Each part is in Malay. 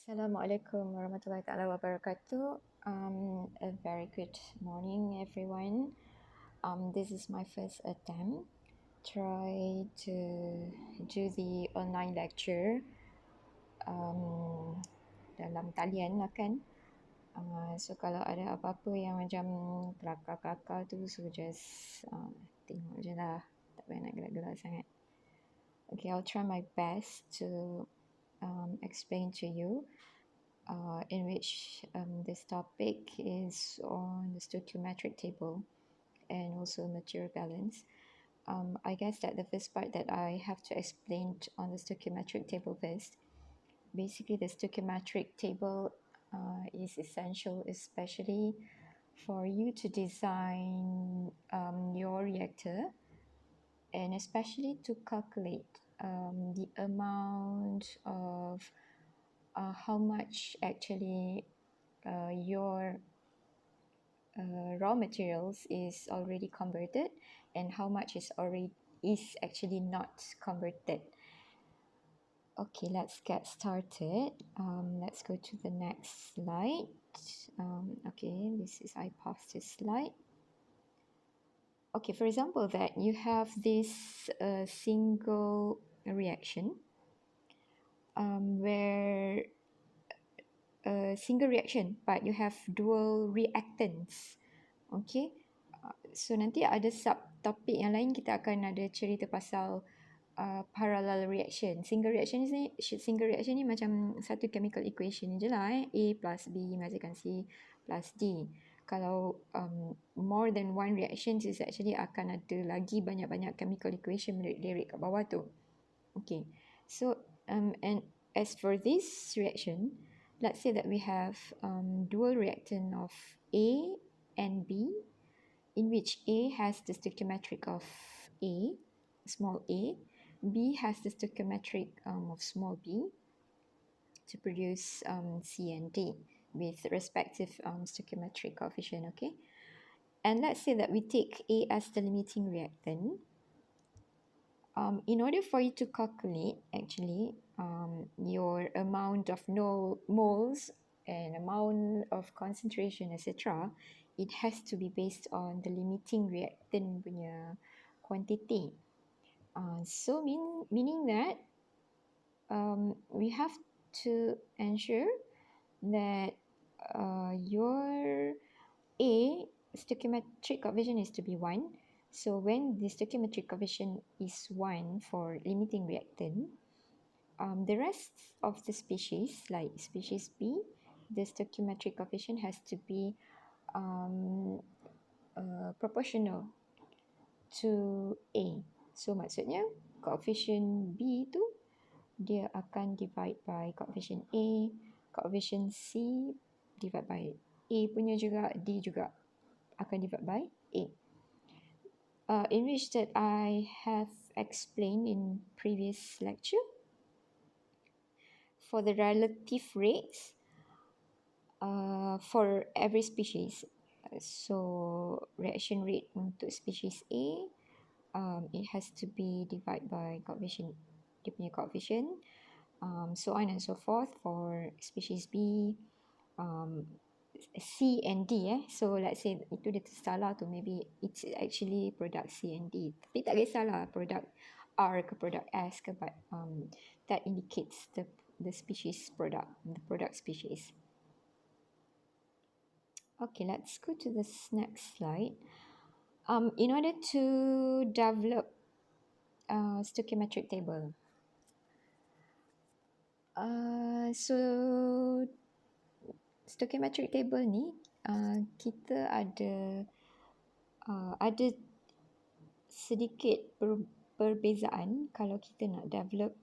Assalamualaikum warahmatullahi taala wabarakatuh. A very good morning, everyone. This is my first attempt. Try to do the online lecture dalam talian lah kan. So kalau ada apa-apa yang macam kelakar-kelakar tu, so just tengok je lah. Tak payah nak gelak-gelak sangat. Okay, I'll try my best to explain to you. In which this topic is on the stoichiometric table and also material balance. I guess that the first part that I have to explain on the stoichiometric table first. Basically, the stoichiometric table is essential, especially for you to design your reactor and especially to calculate the amount of how much actually your raw materials is already converted and how much is actually not converted. Okay, let's get started. Let's go to the next slide. Okay, I paused this slide. Okay, for example, that you have this single reaction where a single reaction but you have dual reactants. Okay, so nanti ada subtopik yang lain, kita akan ada cerita pasal parallel reaction. Single reaction ni macam satu chemical equation je lah, A plus B menghasilkan C plus D. Kalau more than one reaction is actually akan ada lagi banyak-banyak chemical equation melirik-lirik kat bawah tu. Okay, so and as for this reaction, let's say that we have dual reactant of A and B, in which A has the stoichiometric of A, small a, B has the stoichiometric of small b to produce C and D with respective stoichiometric coefficient, okay? And let's say that we take A as the limiting reactant. In order for you to calculate actually your amount of moles and amount of concentration, etc., it has to be based on the limiting reactant punya quantity. So meaning that we have to ensure that your A stoichiometric coefficient is to be 1. So when the stoichiometric coefficient is 1 for limiting reactant, the rest of the species, like species B, the stoichiometric coefficient has to be proportional to A. So maksudnya coefficient B tu dia akan divide by coefficient A, coefficient C divide by A punya juga, D juga akan divide by A. In which that I have explained in previous lecture. For the relative rates for every species. So reaction rate untuk species A, it has to be divided by coefficient, dia punya coefficient, so on and so forth for species B, C and D. So let's say itu dia tersalah tu, maybe it's actually product C and D. Tapi tak kisahlah product R ke product S ke, but that indicates the species product, the product species. Okay, let's go to this next slide. In order to develop stoichiometric table, so stoichiometric table ni kita ada sedikit perbezaan kalau kita nak develop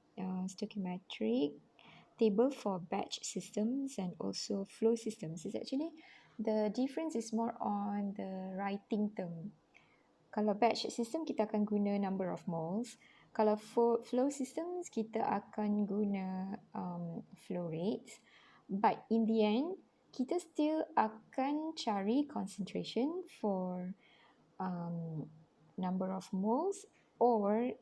stoichiometric table for batch systems and also flow systems. Is actually the difference is more on the writing term. Kalau batch system kita akan guna number of moles. Kalau flow systems kita akan guna flow rates. But in the end kita still akan cari concentration for number of moles or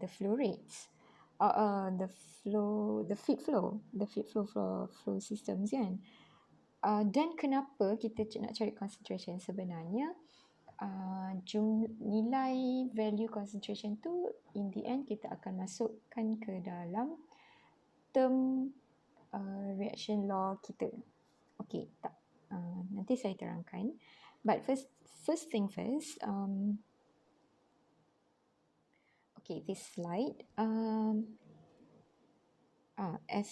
the flow rates. the flow, the feed flow systems kan. Dan kenapa kita nak cari concentration? Sebenarnya nilai value concentration tu in the end kita akan masukkan ke dalam term reaction law kita. Okay, tak. Nanti saya terangkan. But first thing first, okay, this slide, as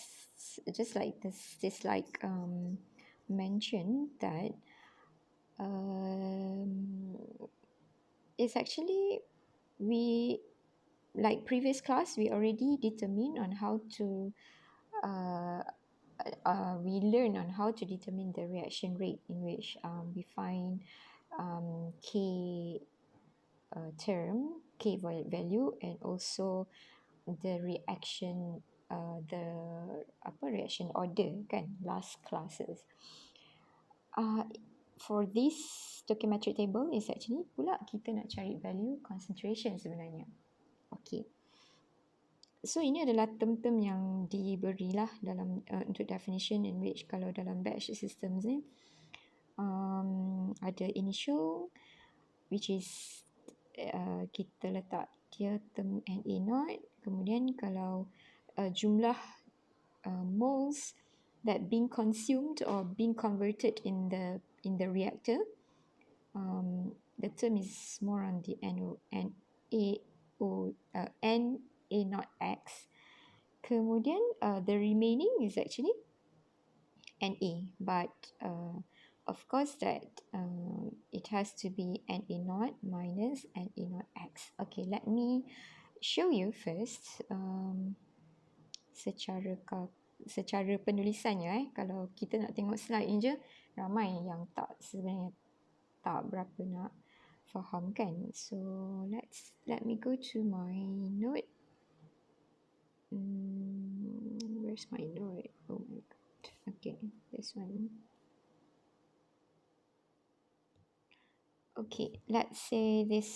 just like this slide mentioned that it's actually we like previous class we already determined on how to we learn on how to determine the reaction rate in which we find K term, K value, and also the reaction the reaction order kan, last classes. For this stoichiometric table is actually pula kita nak cari value concentration sebenarnya. Okay. So ini adalah term-term yang diberilah dalam untuk definition in which kalau dalam batch systems ni ada initial which is kita letak dia term Na0, kemudian kalau jumlah moles that being consumed or being converted in the reactor, the term is more on the Na0X. Kemudian the remaining is actually Na, but of course that it has to be Na0 minus Na0X. Okay, let me show you first secara penulisannya. Kalau kita nak tengok slide ni je, ramai yang sebenarnya tak berapa nak faham kan. So let me go to my note. Where's my note? Oh my god. Okay, this one. Okay, let's say this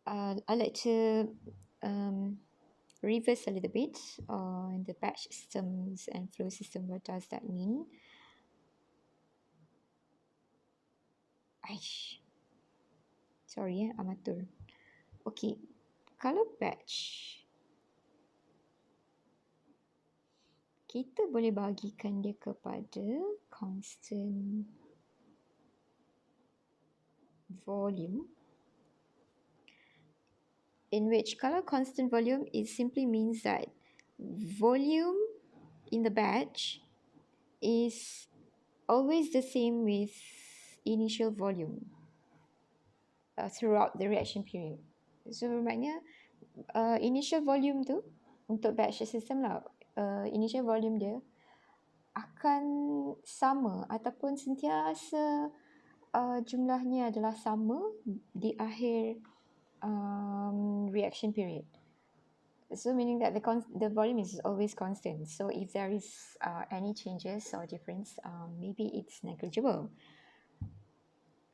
I like to reverse a little bit on the batch systems and flow system. What does that mean? Sorry, amateur. Okay, kalau batch, kita boleh bagikan dia kepada constant volume, in which kalau constant volume, it simply means that volume in the batch is always the same with initial volume throughout the reaction period. So maknanya initial volume tu untuk batch system lah, initial volume dia akan sama ataupun sentiasa jumlahnya adalah sama di akhir reaction period. So meaning that the volume is always constant. So if there is any changes or difference, maybe it's negligible.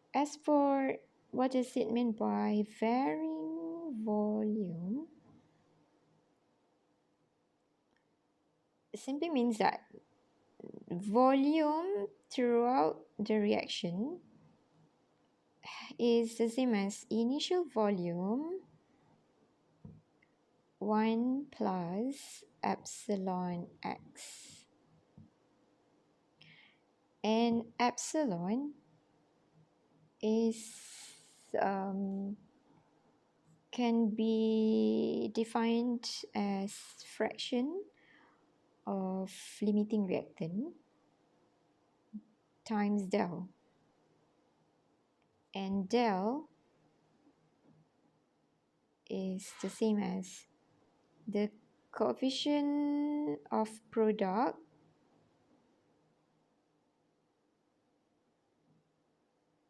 As for what does it mean by varying volume, it simply means that volume throughout the reaction is the same as initial volume 1 plus epsilon x. And epsilon is can be defined as fraction of limiting reactant times del, and del is the same as the coefficient of product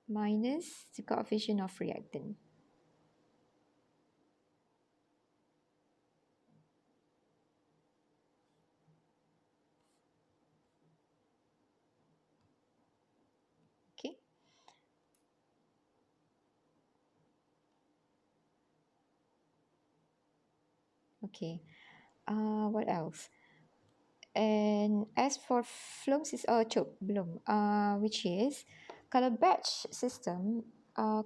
minus the coefficient of reactant. Okay, Okay. What else? And as for Flume system, oh, cuk, belum. Which is, kalau batch system,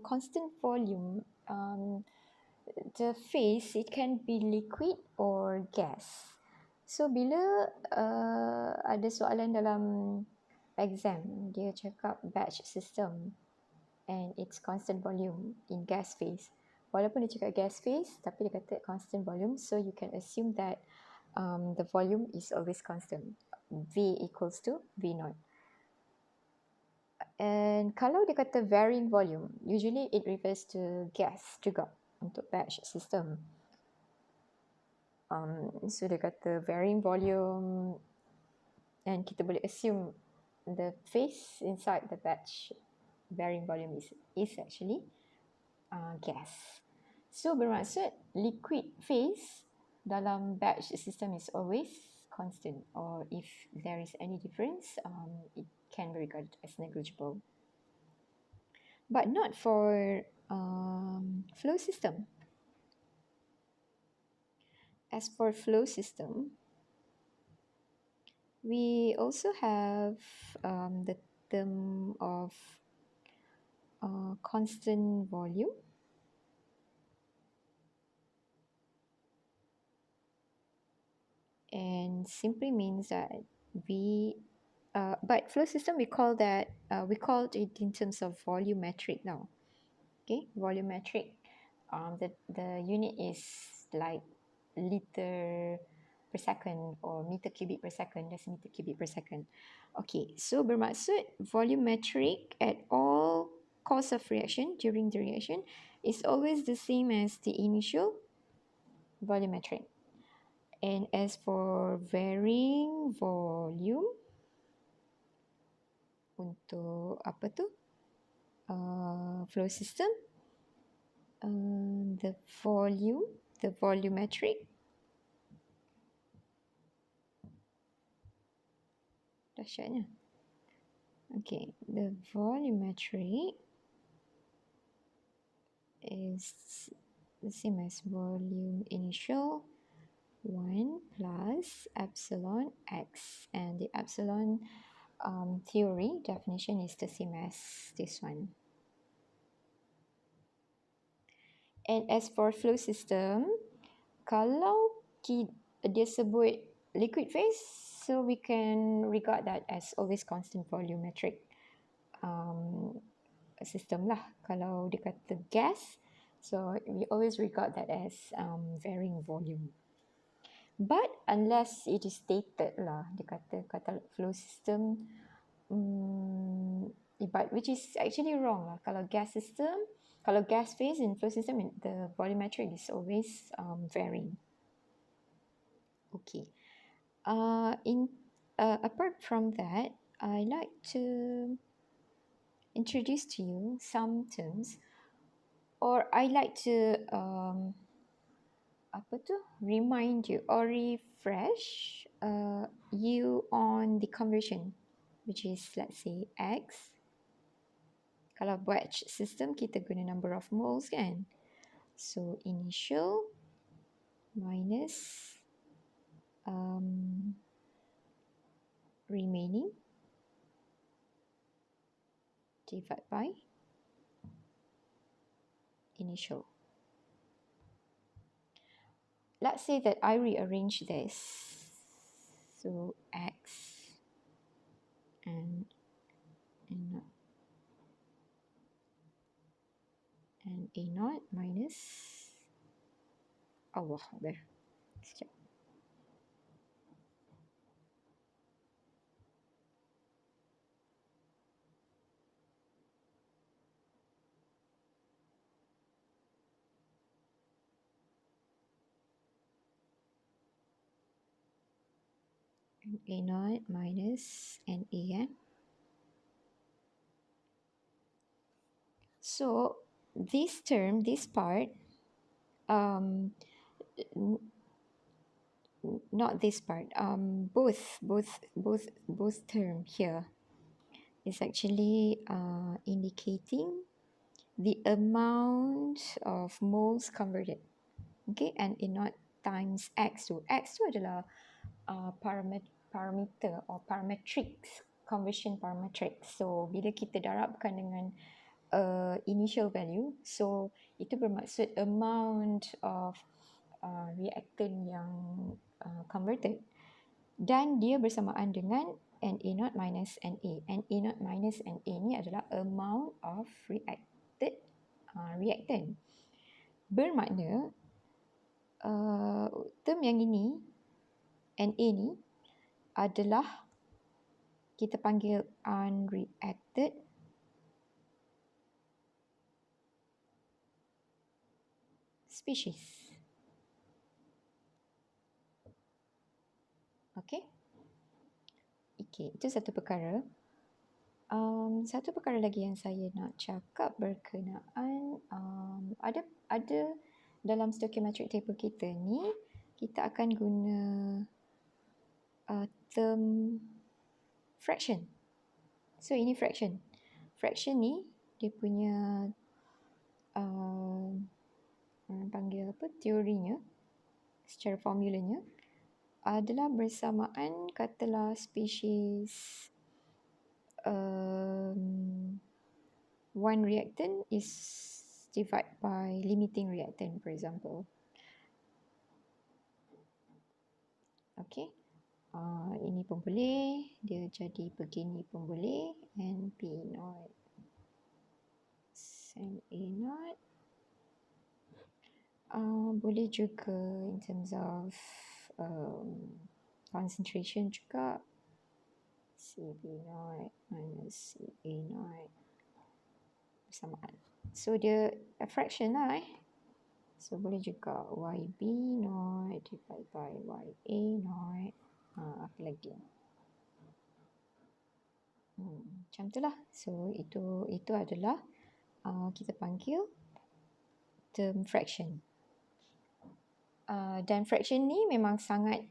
constant volume, the phase, it can be liquid or gas. So, bila ada soalan dalam exam, dia cakap batch system and it's constant volume in gas phase. Walaupun dia cakap gas phase, tapi dia kata constant volume, so you can assume that the volume is always constant. V equals to V naught. And kalau dia kata varying volume, usually it refers to gas juga untuk batch system. So dia kata varying volume, and kita boleh assume the phase inside the batch varying volume is actually gas. So bermaksud liquid phase dalam batch system is always constant, or if there is any difference, it can be regarded as negligible. But not for flow system. As for flow system, we also have the term of constant volume. And simply means that but flow system, we call it in terms of volumetric now. Okay, volumetric. The unit is like liter per second or meter cubic per second, decimeter cubic per second. Okay, so bermaksud volumetric at all course of reaction during the reaction is always the same as the initial volumetric. And as for varying volume, untuk apa tu? Flow system, the volumetric, dahsyatnya. Okay, the volumetric is the same as volume initial 1 plus epsilon x, and the epsilon theory definition is the same as this one. And as for flow system, kalau dia sebut liquid phase, so we can regard that as always constant volumetric system lah. Kalau dia kata gas, so we always regard that as varying volume. But unless it is stated lah, dia kata flow system, but which is actually wrong lah. Kalau gas phase in flow system, the volumetric is always varying. Okay. Apart from that, I like to introduce to you some terms, or I like to remind you or refresh you on the conversion, which is, let's say, X. Kalau batch system, kita guna number of moles kan. So initial minus remaining divided by initial. Let's say that I rearrange this. So X and A naught minus Allah there. Sekejap. A naught minus and A. So this term, this part, not this part, both term here is actually indicating the amount of moles converted. Okay, and A naught times X tu. X tu adalah parameter or parametrics, conversion parametrics. So bila kita darabkan dengan initial value, so itu bermaksud amount of reactant yang converted, dan dia bersamaan dengan Na0 minus Na. Na0 minus Na ni adalah amount of reacted reactant. Bermakna term yang ini, Na ni adalah kita panggil unreacted species. Okay. Okay, itu satu perkara. Satu perkara lagi yang saya nak cakap berkenaan ada dalam stoichiometric table kita ni, kita akan guna term fraction. So ini fraction. Fraction ni dia punya orang panggil apa, teorinya, secara formulanya adalah bersamaan, katalah spesies one reactant is divided by limiting reactant, for example. Okay. Ini pun boleh, dia jadi begini pun boleh, and P0 and A0. Boleh juga in terms of concentration juga, CB0 minus CA0 bersamaan. So dia a fraction lah So boleh juga YB0 divided by YA0. Apa lagi? Macam tu lah. So itu adalah kita panggil term fraction. Dan fraction ni memang sangat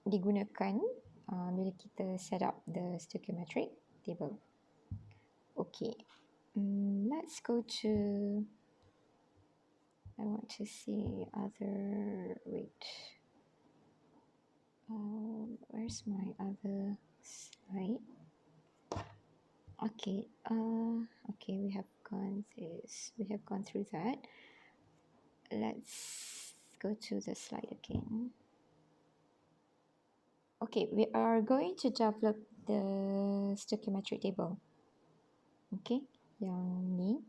digunakan bila kita set up the stoichiometric table. Okay, let's go to, I want to see other, wait, where's my other slide? Okay, okay, we have gone through that. Let's go to the slide again. Okay, we are going to develop the stoichiometric table. Okay, yang ni.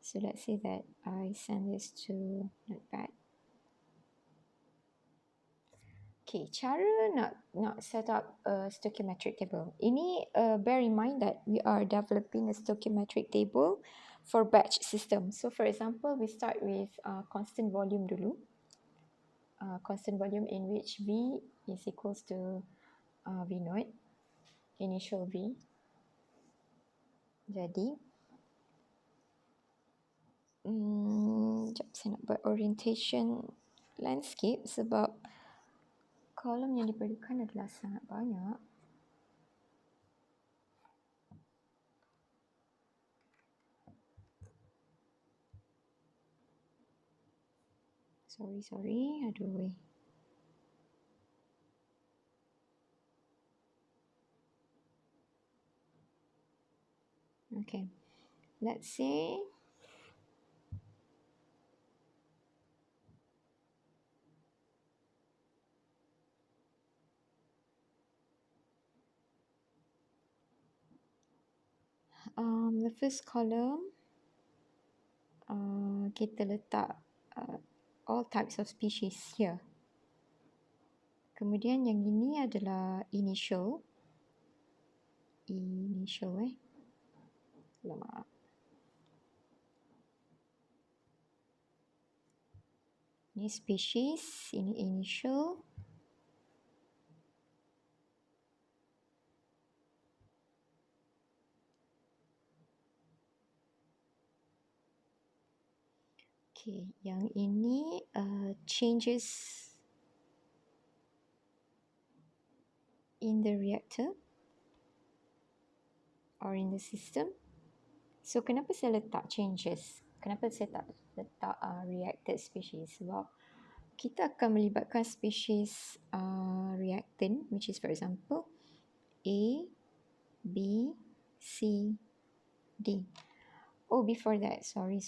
So let's say that I send this to Notepad. Okay, cara nak set up a stoichiometric table. Ini bear in mind that we are developing a stoichiometric table for batch system. So for example, we start with constant volume dulu. Constant volume in which V is equals to V0, initial V. Jadi, sekejap saya nak buat orientation landscape sebab kolom yang diperlukan adalah sangat banyak. Sorry, aduh weh. Okay, let's say the first column kita letak all types of species here. Kemudian yang ini adalah initial. Lama. Ini species, ini initial. Okay, yang ini changes in the reactor or in the system. So kenapa saya letak changes? Kenapa saya tak letak reacted species? Sebab kita akan melibatkan spesies reactant, which is for example A, B, C, D. Oh, before that, sorry.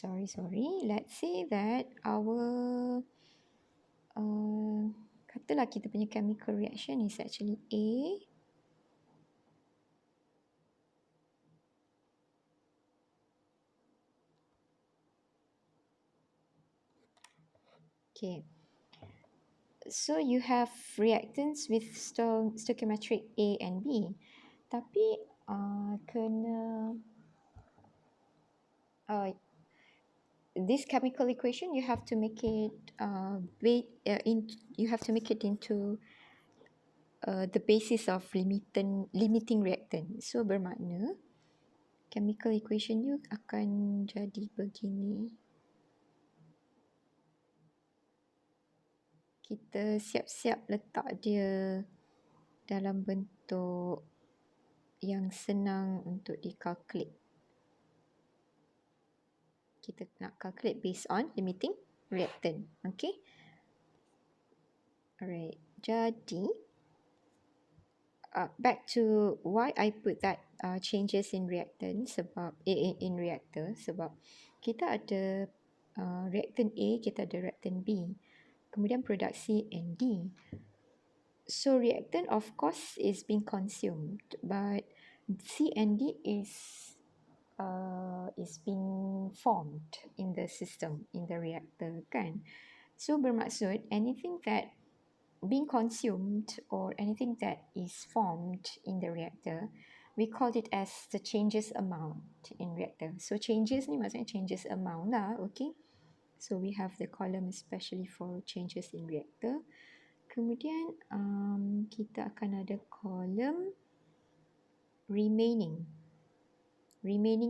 Let's say that our katalah kita punya chemical reaction is actually A, okay. So you have reactants with stoichiometric A and B. Tapi kena this chemical equation you have to make it you have to make it into the basis of limiting reactant. So bermakna chemical equation you akan jadi begini. Kita siap-siap letak dia dalam bentuk yang senang untuk dikalkulate. Kita nak calculate based on limiting reactant. Okay. Alright. Jadi, back to why I put that changes in reactant sebab in reactor sebab kita ada reactant A, kita ada reactant B. Kemudian produk C and D. So reactant of course is being consumed, but C and D is being formed in the system, in the reactor kan. So bermaksud anything that being consumed or anything that is formed in the reactor, we call it as the changes amount in reactor. So changes ni maksudnya changes amount lah, okay. So we have the column especially for changes in reactor. Kemudian kita akan ada column remaining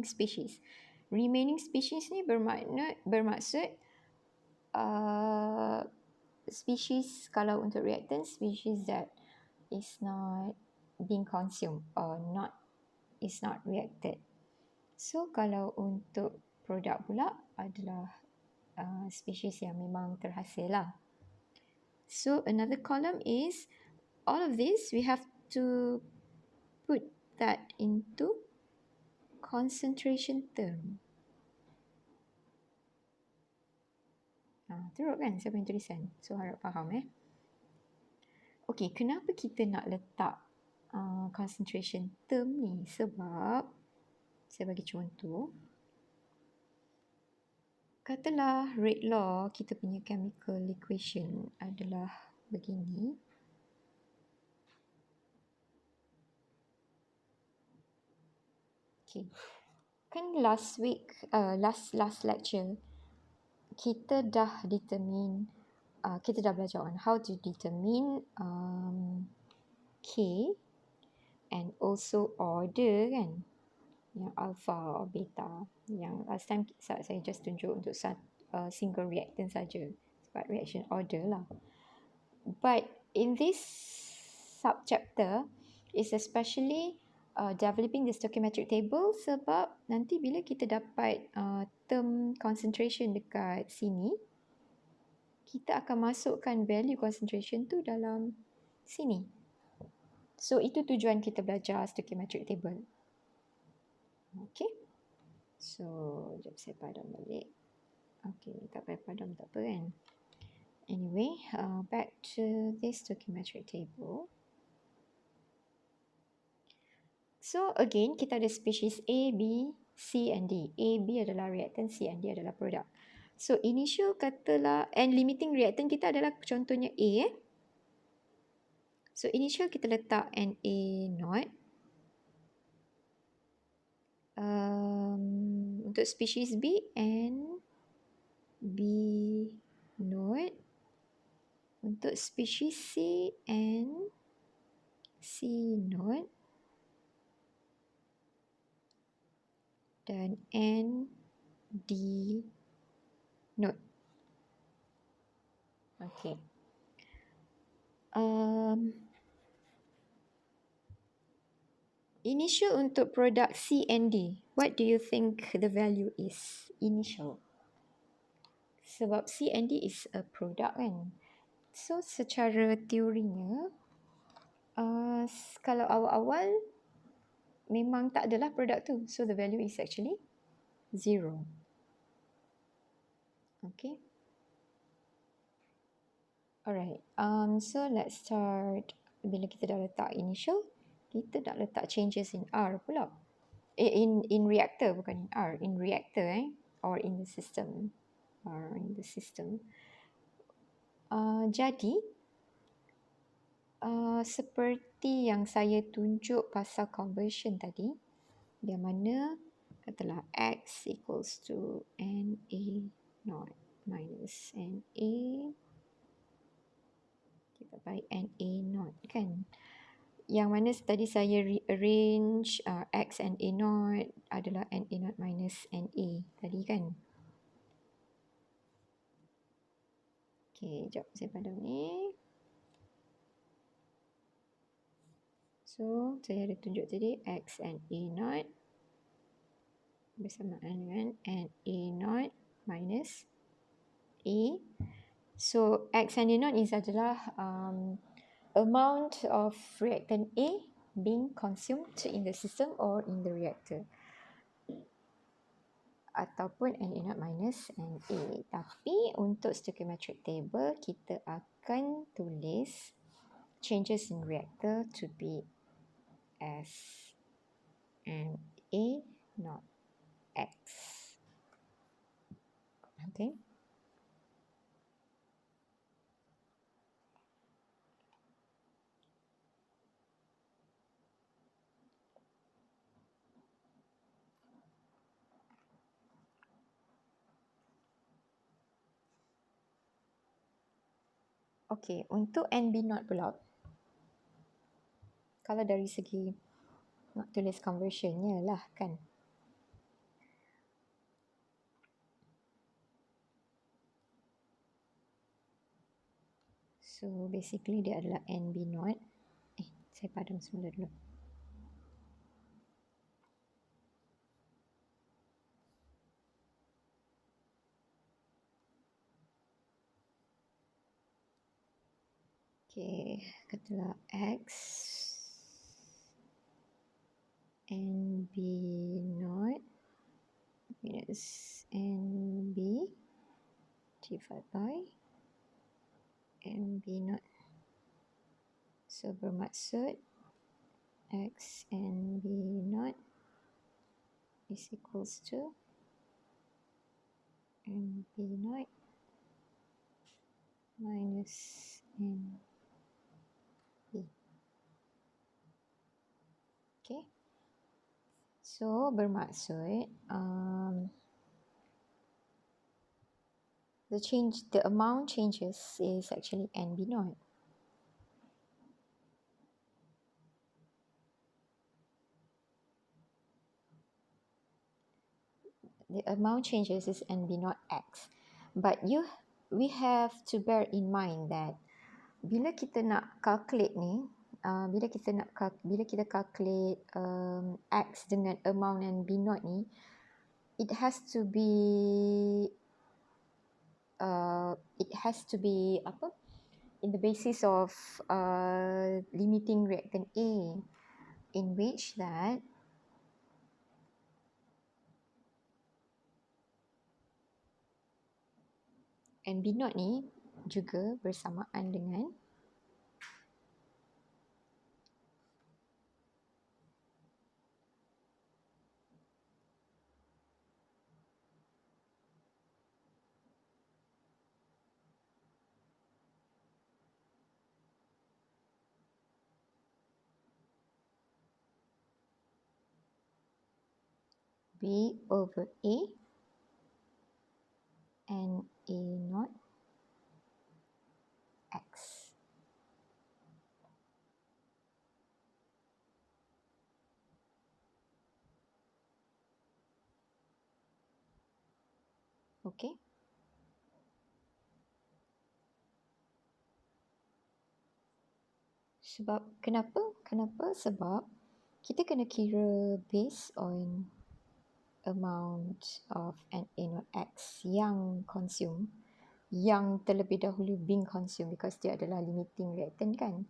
species. Remaining species ni bermaksud species kalau untuk reactant species that is not being consumed or is not reacted. So kalau untuk produk pula adalah species yang memang terhasil lah. So another column is all of this we have to put that into concentration term. Teruk kan saya punya tulisan? So harap faham Okay, kenapa kita nak letak concentration term ni? Sebab saya bagi contoh. Katalah rate law kita punya chemical equation adalah begini. Okay. Kan last week, last lecture, kita dah determine, kita dah belajar on how to determine K and also order kan. Yang alpha or beta. Yang last time saya just tunjuk untuk single reactant saja. Sebab reaction order lah. But in this subchapter is especially developing the stoichiometric table sebab nanti bila kita dapat term concentration dekat sini, kita akan masukkan value concentration tu dalam sini. So itu tujuan kita belajar stoichiometric table. Okay. So, sekejap saya padam balik. Okay, tak payah padam tak apa kan. Anyway, back to this stoichiometric table. So, again, kita ada species A, B, C and D. A, B adalah reactant, C and D adalah produk. So, initial katalah, and limiting reactant kita adalah contohnya A. So, initial kita letak Na0. Untuk species B, B0. Untuk species C, C0. Dan D0. Okay. Initial untuk produk C and D. What do you think the value is? Initial. Sebab C and D is a product kan. So secara teorinya, kalau awal-awal memang tak adalah produk tu. So the value is actually 0. Okay. Alright. So let's start. Bila kita dah letak initial, kita dah letak changes in R pula. In reactor, bukan in R. In reactor or in the system. Or in the system. Jadi, seperti yang saya tunjuk pasal conversion tadi, yang mana katalah X equals to NA naught minus NA, kita bagi NA naught kan. Yang mana tadi saya rearrange X and A naught adalah NA naught minus NA tadi kan. Okay, jap saya padam ni. So, saya ada tunjuk tadi X and A naught bersamaan dengan NA naught minus A. So, X and A naught is adalah amount of reactant A being consumed in the system or in the reactor. Ataupun NA naught minus NA. Tapi untuk stoichiometric table, kita akan tulis changes in reactor to be as NA naught X. Okay. Okay, untuk NB0 pula, kalau dari segi nak tulis conversionnya lah kan. So basically dia adalah NB0. Saya padam semula dulu. Okay, katalah X NB0 minus NB divided by NB0. So bermaksud X NB0 is equals to NB0 minus NB. Okay. So bermaksud the amount changes is actually NB0. The amount changes is NB0 X. But we have to bear in mind that bila kita nak calculate ni, bila kita calculate X dengan amount NB0 ni, it has to be apa? In the basis of limiting reactant A, in which that NB0 ni juga bersamaan dengan B over A and A naught X. Okay. Sebab kenapa? Sebab kita kena kira based on amount of NA naught X yang consume. yang terlebih dahulu being consumed because dia adalah limiting reactant kan.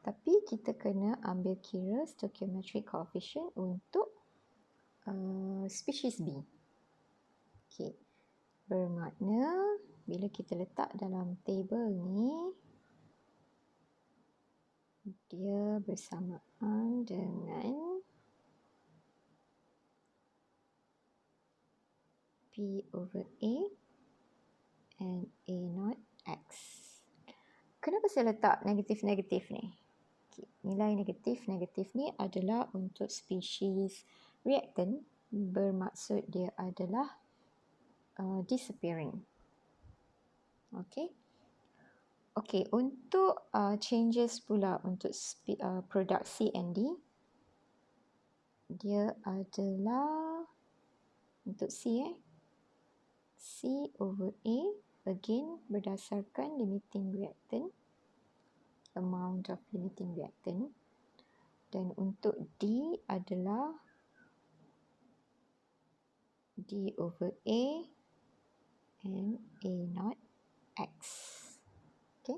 Tapi kita kena ambil kira stoichiometric coefficient untuk species B. Okay. Bermakna bila kita letak dalam table ni, dia bersamaan dengan P over A and A naught X. Kenapa saya letak negatif-negatif ni? Okay. Nilai negatif-negatif ni adalah untuk spesies reactant, bermaksud dia adalah disappearing. Okay. Okay, untuk changes pula untuk produk C and D, dia adalah untuk C C over A, again berdasarkan limiting reactant, amount of limiting reactant. Dan untuk D adalah D over A and A naught X. Okay.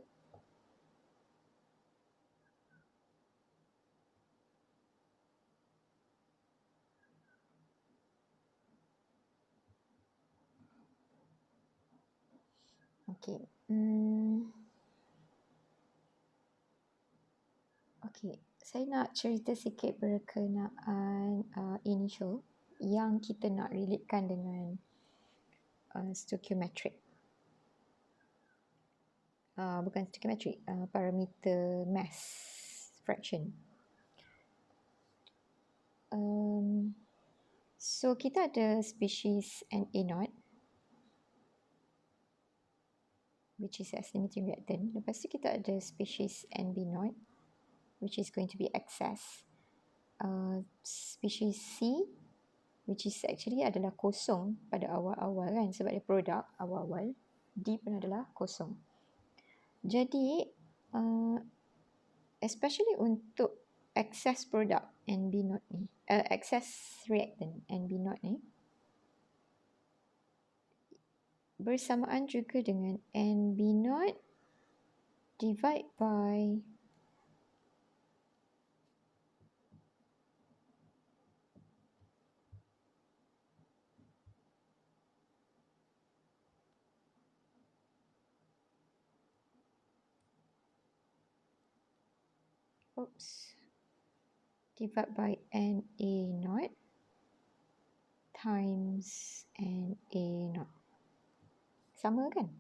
Okay. Okay. Saya nak cerita sikit berkenaan initial yang kita nak relatekan dengan stoichiometric. Bukan stoichiometric, parameter mass fraction. So kita ada species Na0, which is as limiting reactant. Lepas tu kita ada species Nb0, which is going to be excess. Species C, which is actually adalah kosong pada awal-awal kan, sebab dia produk awal-awal. D pun adalah kosong. Jadi especially untuk excess product NB0 ni, excess reactant NB0 ni, bersamaan juga dengan NB0 divide by NA0 times NA0. Sama kan?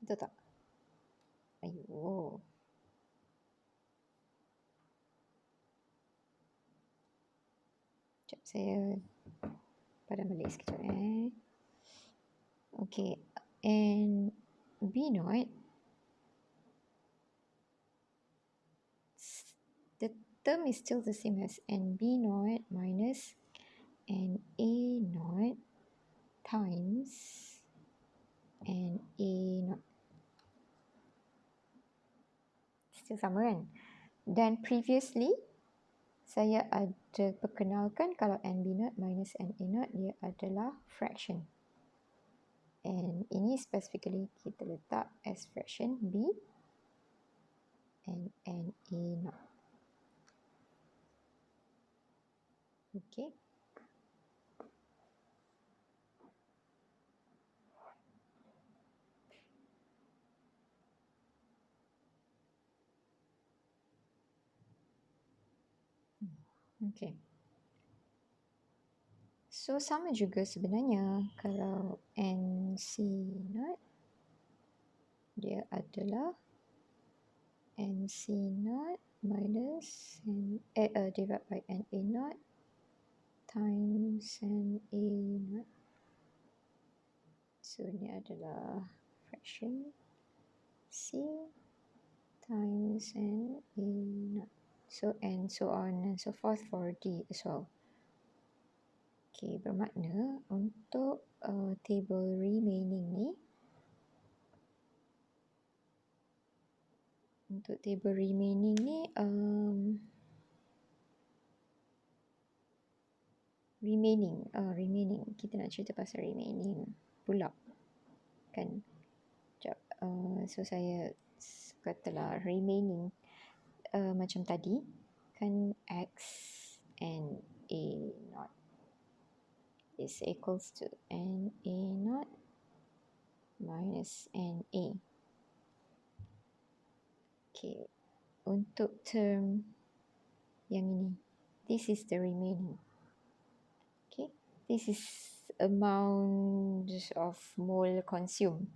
Betul tak? Ayuh. Sekejap, saya padam balik sekejap Okay. And B0, the term is still the same as NB0 minus NA0 times NA0. Still sama kan? Dan previously saya ada perkenalkan kalau NB0 minus NA0 dia adalah fraction. And ini specifically kita letak as fraction B and NA0. Okay. Okay. So sama juga sebenarnya kalau NC0 dia adalah NC0 minus divided by NA0 times NA0. So ini adalah fraction C times NA0. So and so on and so forth for D as well. Okay, bermakna untuk table remaining ni, remaining kita nak cerita pasal remaining pula. kan. Sekejap. So saya katalah remaining macam tadi kan, x and a naught is equals to n a naught minus n a. Okay, untuk term yang ini, this is the remaining. Okay, this is amount of mole consumed.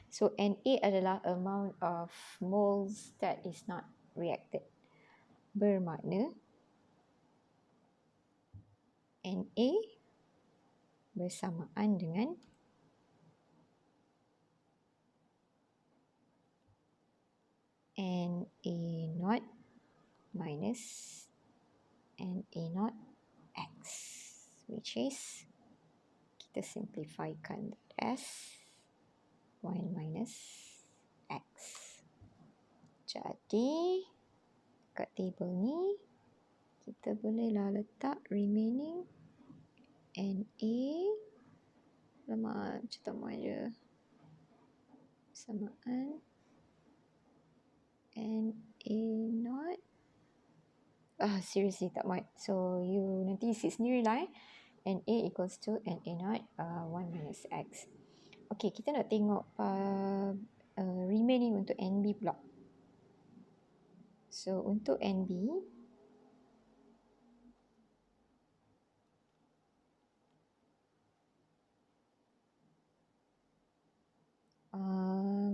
So Na adalah amount of moles that is not reacted. Bermakna Na bersamaan dengan Na naught minus Na naught x, which is, kita simplifikan as 1 minus x. Jadi kat table ni kita bolehlah letak remaining Na, lama macam tak mahu je, samaan Na naught. Seriously tak muat. So you nanti isi sendiri lah Na equals to Na naught 1 minus x. Okay, kita nak tengok remaining untuk NB pula. So untuk NB,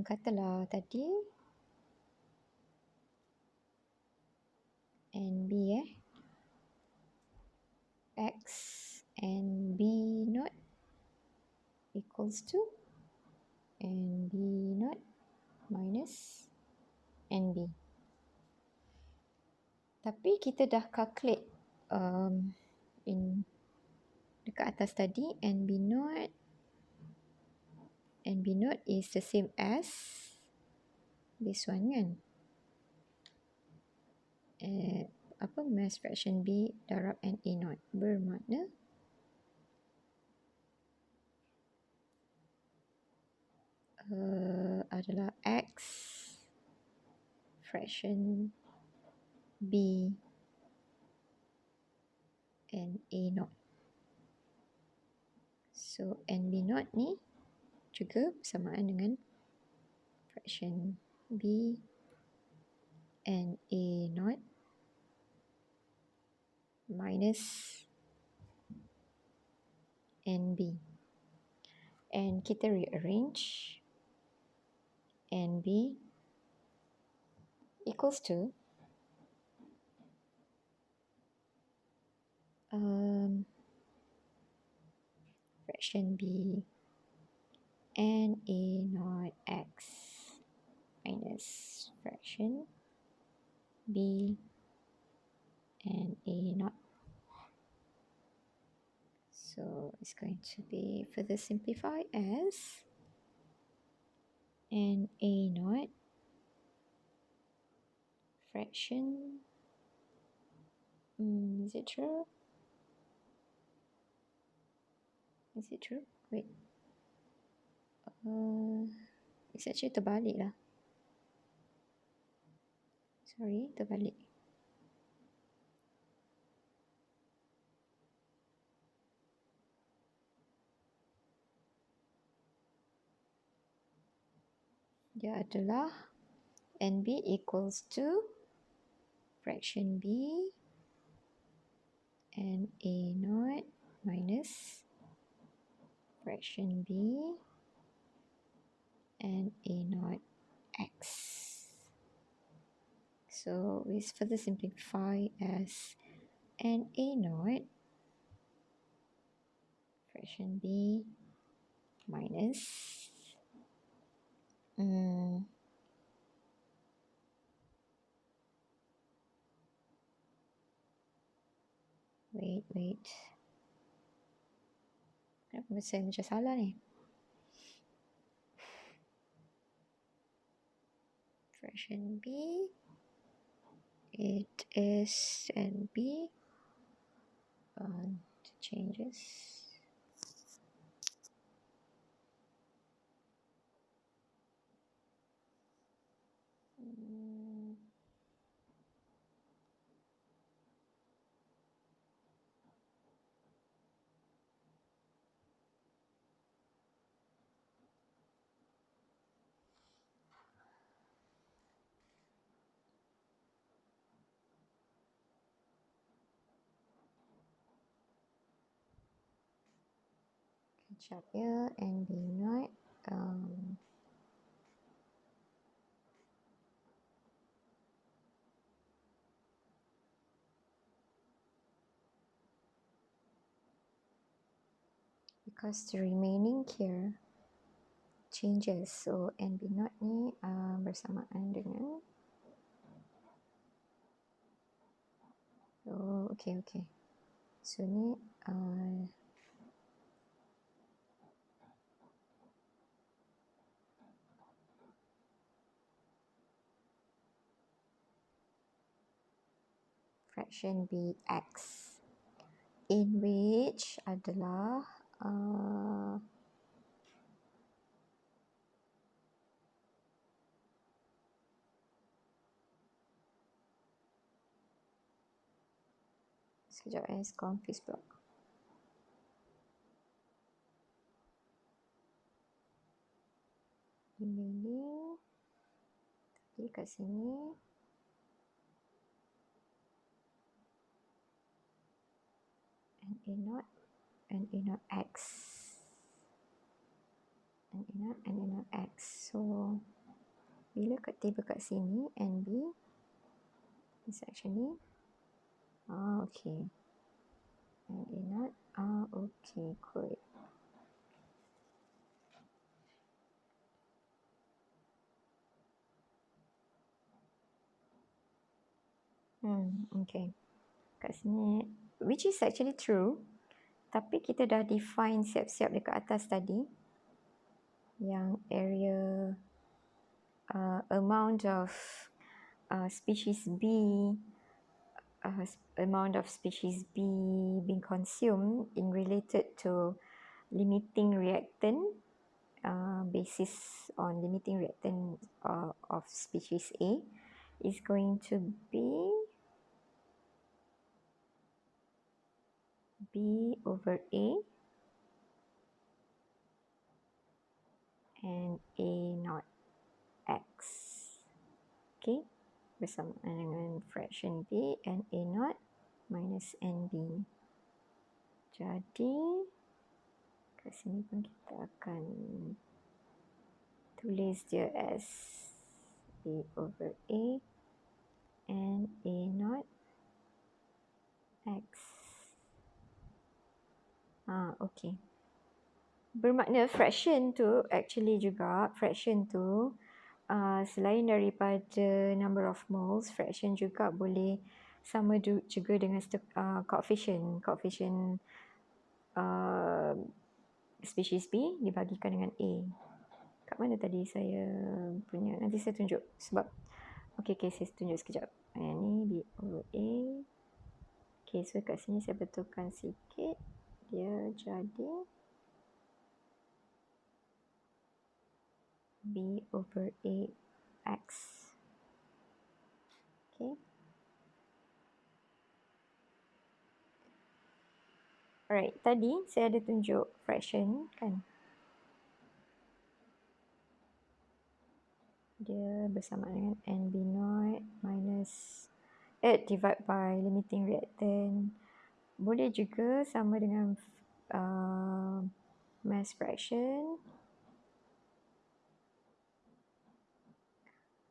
katalah tadi NB x and B naught equals to NB naught minus NB. Tapi kita dah calculate in dekat atas tadi, NB naught is the same as this one kan. Mass fraction B darab Na naught, bermakna adalah X fraction B Na naught. So NB naught ni juga bersamaan dengan fraction B Na naught minus NB. And kita rearrange NB equals to fraction B Na naught x minus fraction B Na naught. So it's going to be further simplified as Na naught fraction, is it true? Is it true? Wait. It's actually terbalik lah. Sorry, terbalik. Dia adalah NB equals to fraction B Na naught minus fraction B Na naught x. So we further simplify as Na naught fraction B minus wait. Kenapa saya macam salah ni? Fraction B, it is NB, changes. Sekejap ya, and be not. Because the remaining here changes. So and be not ni bersamaan dengan. Oh, okay. So ni fraction bx, in which adalah sekejap confuse pula. Remaining tadi kat sini and a not x and a not x. So bila tiba kat sini and b is actually okay, and a not okay, good. Okay. Kat sini, which is actually true. Tapi kita dah define siap-siap dekat atas tadi. Yang area amount of species B, amount of species B being consumed in related to limiting reactant, basis on limiting reactant of species A is going to be B over A and A naught X. Okay, bersamaan dengan fraction B and A naught minus NB. Jadi kat sini pun kita akan tulis dia as B over A and A naught X. Okay. Bermakna fraction tu actually juga, fraction tu selain daripada number of moles, fraction juga boleh sama juga dengan coefficient species B dibagikan dengan A. Kat mana tadi saya punya? Nanti saya tunjuk sebab okay, saya tunjuk sekejap. Yang ni B over A. Okay, so kat sini saya betulkan sikit. Dia jadi B over A X. Okay. Alright, tadi saya ada tunjuk fraction kan. Dia bersama dengan NB0 minus divide by limiting reactant. Boleh juga sama dengan mass fraction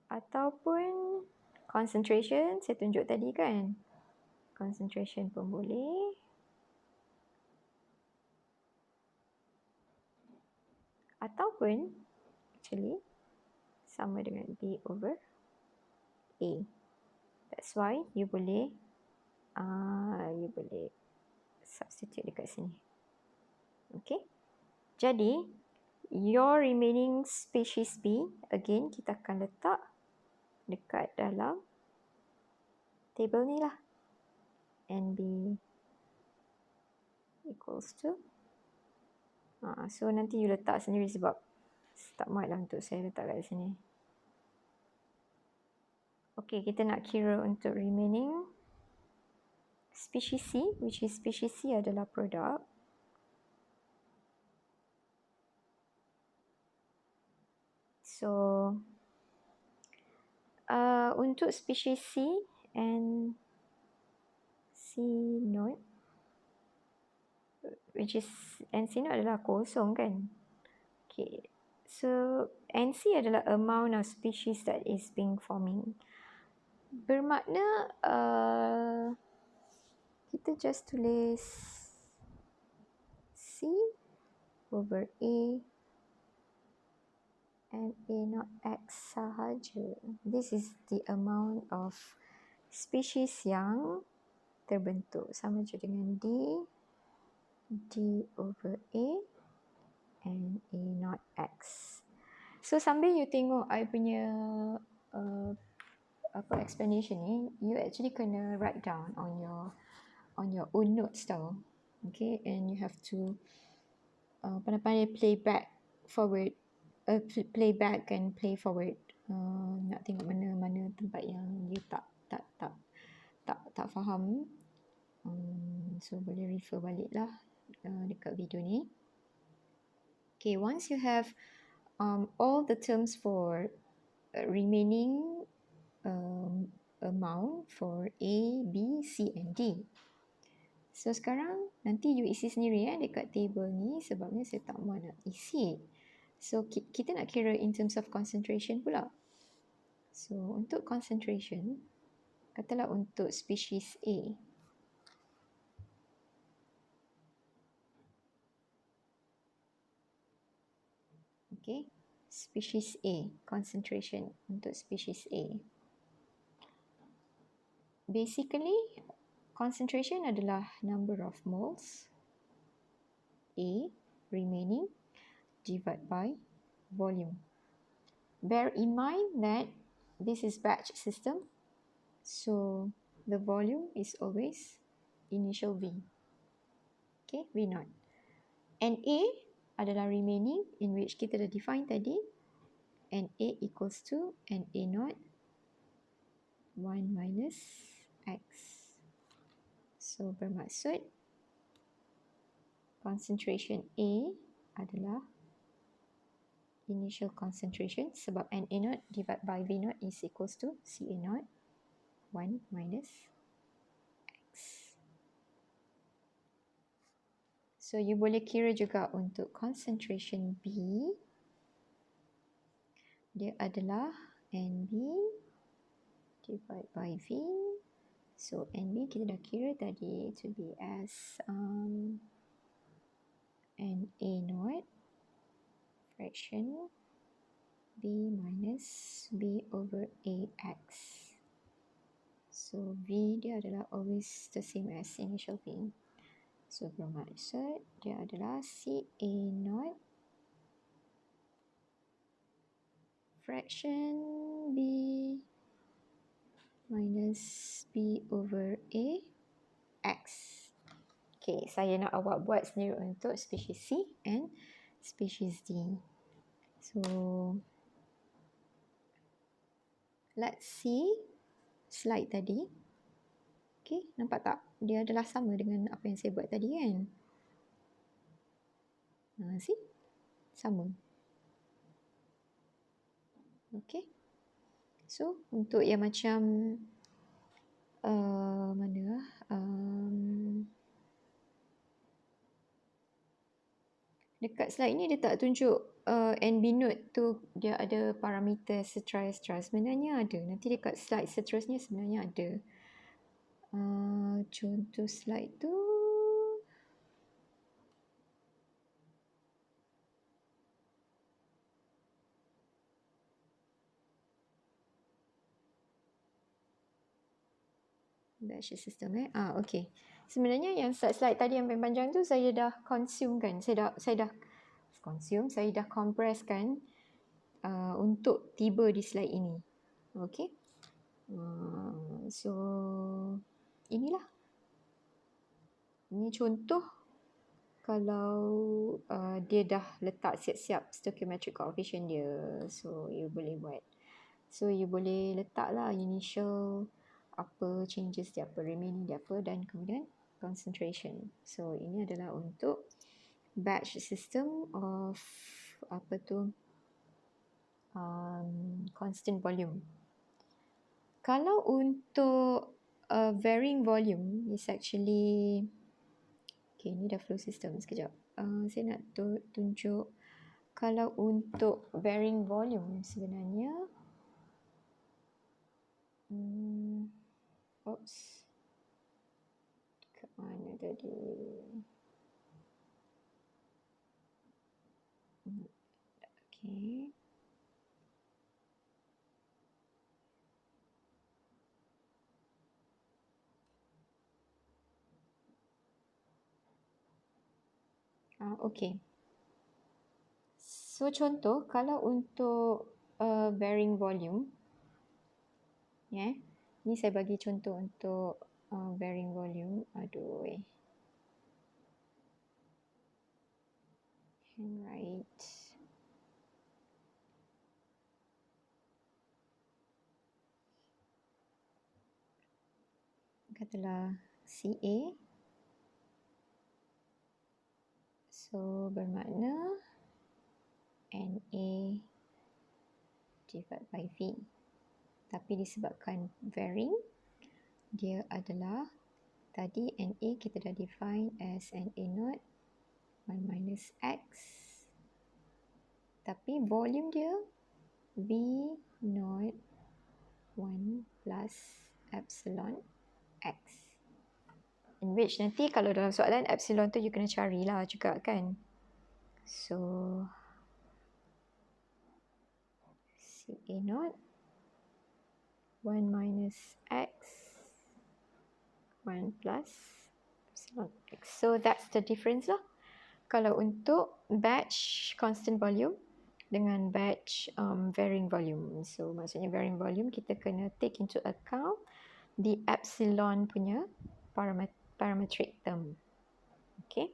ataupun concentration, saya tunjuk tadi kan. Concentration pun boleh. Ataupun actually sama dengan B over A. That's why you boleh substitute dekat sini. Okay. Jadi your remaining species B, again kita akan letak dekat dalam table ni lah. NB equals to so nanti you letak sendiri sebab tak muat lah untuk saya letak kat sini. Okay, kita nak kira untuk remaining species C, which is species C adalah produk. So untuk species C and C naught, which is NC0 adalah kosong kan. Okay, so NC adalah amount of species that is being forming. Bermakna kita just tulis C over A and A not X sahaja. This is the amount of species yang terbentuk, sama je dengan D over A and A not X. So sambil you tengok I punya explanation ni, you actually kena write down on your own notes tau. Okay, and you have to pandai-pandai play back forward, play back and play forward. Nak tengok mana tempat yang you tak faham. So boleh refer balik lah dekat video ni. Okay, once you have all the terms for remaining amount for A, B, C and D. So sekarang nanti you isi sendiri dekat table ni, sebabnya saya tak mahu nak isi. So kita nak kira in terms of concentration pula. So untuk concentration, katalah untuk species A. Okay, species A, concentration untuk species A. Basically, concentration adalah number of moles A remaining divided by volume. Bear in mind that this is batch system, so the volume is always initial V. Okay, V naught. And A adalah remaining, in which kita dah define tadi, and A equals to and A naught 1 minus X. So bermaksud concentration A adalah initial concentration, sebab NA naught divided by V naught is equals to CA naught 1 minus X. So you boleh kira juga untuk concentration B, dia adalah NB divided by V. So NB kita dah kira tadi to be as NA naught fraction B minus B over AX. So V dia adalah always the same as initial V. So bermaksud dia adalah CA naught fraction B minus B over AX. Okay, saya nak awak buat sendiri untuk species C and species D. So let's see slide tadi. Okay, nampak tak? Dia adalah sama dengan apa yang saya buat tadi kan? See? Sama. Okay. So, untuk yang macam mana dekat slide ni dia tak tunjuk NB node tu dia ada parameter seterusnya. Sebenarnya ada. Nanti dekat slide seterusnya sebenarnya ada. Contoh slide tu batch system okay. Sebenarnya yang slide tadi yang panjang tu saya dah consume kan. Saya dah compress kan untuk tiba di slide ini. Okay. So inilah. Ini contoh kalau dia dah letak siap-siap stoichiometric coefficient dia. So you boleh buat. So you boleh letaklah initial apa changes dia apa, remaining dia apa, dan kemudian concentration. So ini adalah untuk batch system of apa tu constant volume. Kalau untuk varying volume is actually Okay, ni dah flow system. Sekejap. Saya nak tunjuk kalau untuk varying volume sebenarnya. Oops. Kat mana tadi? Okay. Okay. So contoh kalau untuk varying volume, ni saya bagi contoh untuk varying volume. Aduh, handwrite. Katalah CA. So bermakna NA divided by V. Tapi disebabkan varying, dia adalah tadi NA kita dah define as NA naught 1 minus X. Tapi volume dia V naught 1 plus epsilon X. In which nanti kalau dalam soalan epsilon tu you kena carilah juga kan. So CA naught 1 minus X 1 plus epsilon X. So that's the difference lah. Kalau untuk batch constant volume dengan batch varying volume. So maksudnya varying volume kita kena take into account the epsilon punya parametric term. Okay.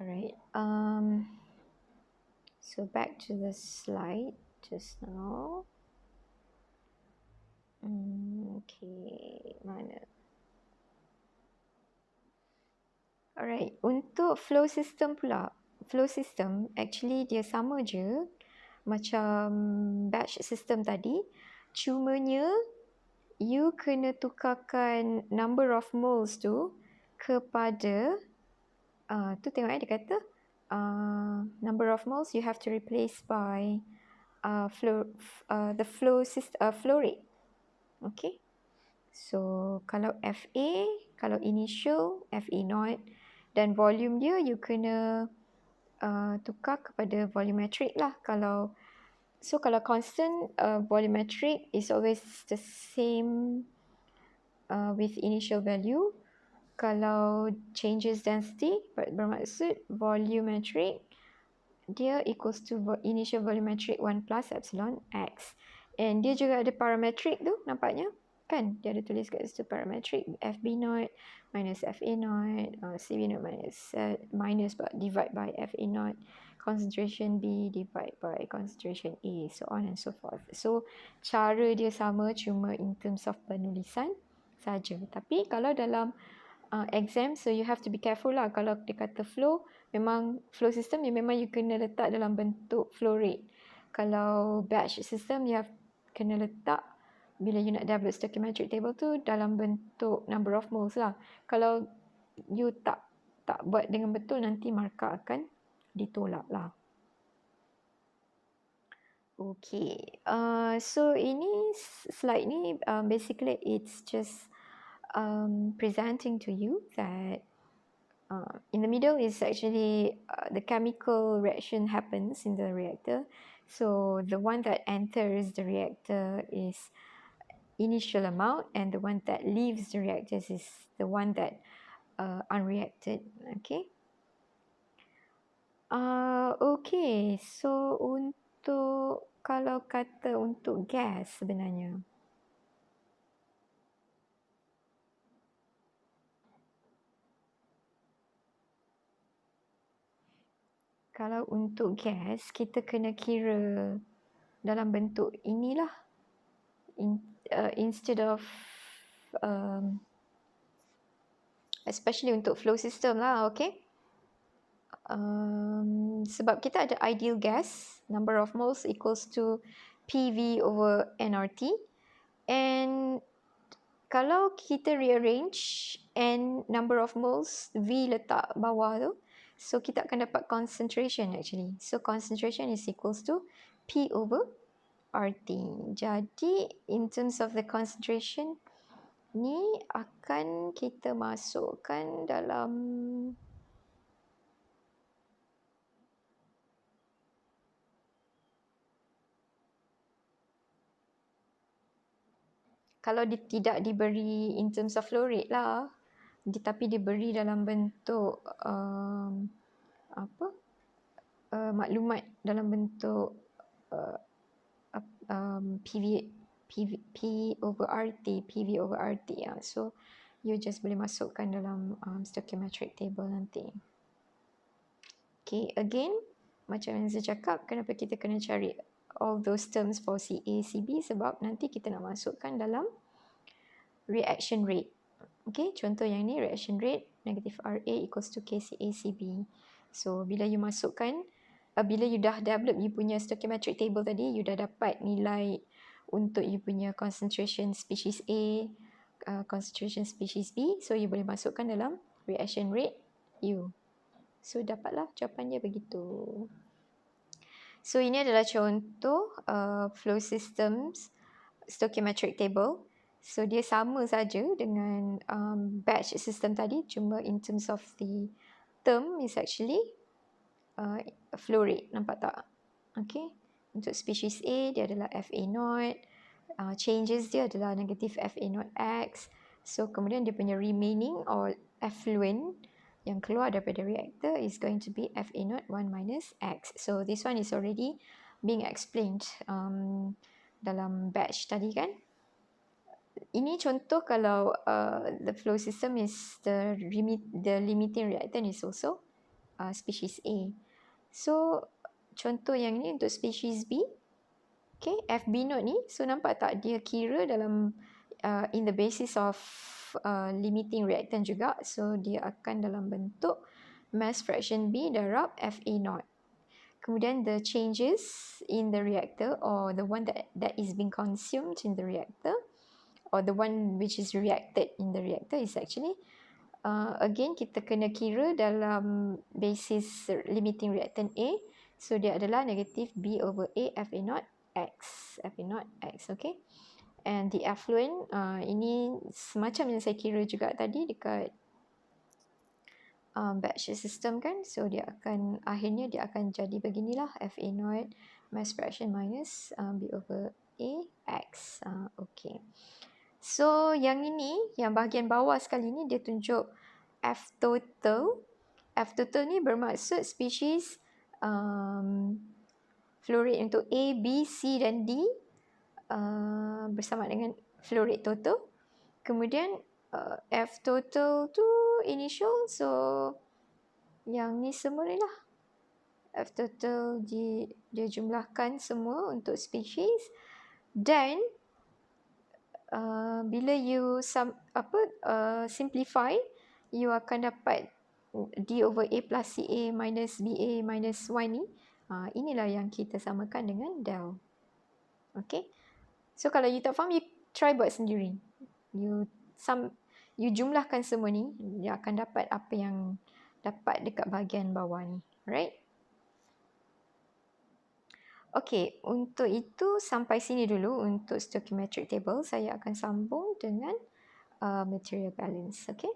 Alright. So back to the slide just now. Okay, mana? Alright, untuk flow system pula. Flow system actually dia sama je macam batch system tadi. Cumanya you kena tukarkan number of moles tu kepada tu tengok dia kata number of moles you have to replace by the flow rate. Okay. So kalau FA, kalau initial FA naught dan volume dia you kena tukar kepada volumetric lah. Kalau constant volumetric is always the same with initial value. Kalau changes density bermaksud volumetric dia equals to initial volumetric 1 plus epsilon X. And dia juga ada parametric tu nampaknya. Kan dia ada tulis kat situ parametric FB naught minus FA naught, CB naught minus divide by FA naught, concentration B divide by concentration A, so on and so forth. So cara dia sama cuma in terms of penulisan saja. Tapi kalau dalam exam, so you have to be careful lah. Kalau dia kata flow, memang flow system memang you kena letak dalam bentuk flow rate. Kalau batch system you have kena letak bila you nak develop stoichiometric table tu dalam bentuk number of moles lah. Kalau you tak buat dengan betul, nanti markah akan ditolak lah. Okay, so ini slide ni basically it's just presenting to you that in the middle is actually the chemical reaction happens in the reactor. So the one that enters the reactor is initial amount, and the one that leaves the reactors is the one that unreacted. Okay. Okay, so untuk kalau kata untuk gas sebenarnya, kalau untuk gas kita kena kira dalam bentuk inilah instead of especially untuk flow system lah. Okay. Sebab kita ada ideal gas, number of moles equals to PV over nRT, and kalau kita rearrange N number of moles, V letak bawah tu. So kita akan dapat concentration actually. So concentration is equals to P over RT. Jadi in terms of the concentration ni akan kita masukkan dalam kalau tidak diberi in terms of flow rate lah, tapi diberi dalam bentuk maklumat dalam bentuk P over RT, PV over RT ya. So you just boleh masukkan dalam stoichiometric table nanti. Okay, again macam yang saya cakap, kenapa kita kena cari all those terms for CA, CB, sebab nanti kita nak masukkan dalam reaction rate. Okay, contoh yang ni reaction rate negative RA equals to KCA CB. So bila you masukkan, bila you dah develop you punya stoichiometric table tadi, you dah dapat nilai untuk you punya concentration species A, concentration species B, so you boleh masukkan dalam reaction rate U. So dapatlah jawapan dia begitu. So ini adalah contoh flow systems stoichiometric table. So dia sama saja dengan batch system tadi, cuma in terms of the term is actually flow rate, nampak tak? Okay, untuk species A dia adalah FA0, changes dia adalah negative FA0 X. So kemudian dia punya remaining or effluent yang keluar daripada reactor is going to be FA0 1 minus X. So this one is already being explained dalam batch tadi kan. Ini contoh kalau the flow system is the limiting reactant is also species A. So contoh yang ni untuk species B. Okay, FB0 ni, so nampak tak dia kira dalam in the basis of limiting reactant juga. So dia akan dalam bentuk mass fraction B darab FA0. Kemudian the changes in the reactor or the one that is being consumed in the reactor or the one which is reacted in the reactor is actually again kita kena kira dalam basis limiting reactant A. So dia adalah negative B over A FA0 X. FA0 X, okay. And the effluent, ini semacam yang saya kira juga tadi dekat batch system kan. So dia akan, akhirnya dia akan jadi beginilah, FA0 mass fraction minus B over A X. Okay. So yang ini, yang bahagian bawah sekali ni dia tunjuk F total. F total ni bermaksud species flow rate untuk A, B, C dan D bersama dengan flow rate total. Kemudian F total tu initial, so yang ni semua ni lah. F total dia jumlahkan semua untuk species. Dan bila you simplify, you akan dapat D over A plus CA minus BA minus Y ni. Inilah yang kita samakan dengan del. Okay. So kalau you tak faham, you try buat sendiri. You jumlahkan semua ni, you akan dapat apa yang dapat dekat bahagian bawah ni. Right? Okay, untuk itu sampai sini dulu untuk stoichiometric table. Saya akan sambung dengan material balance. Okay.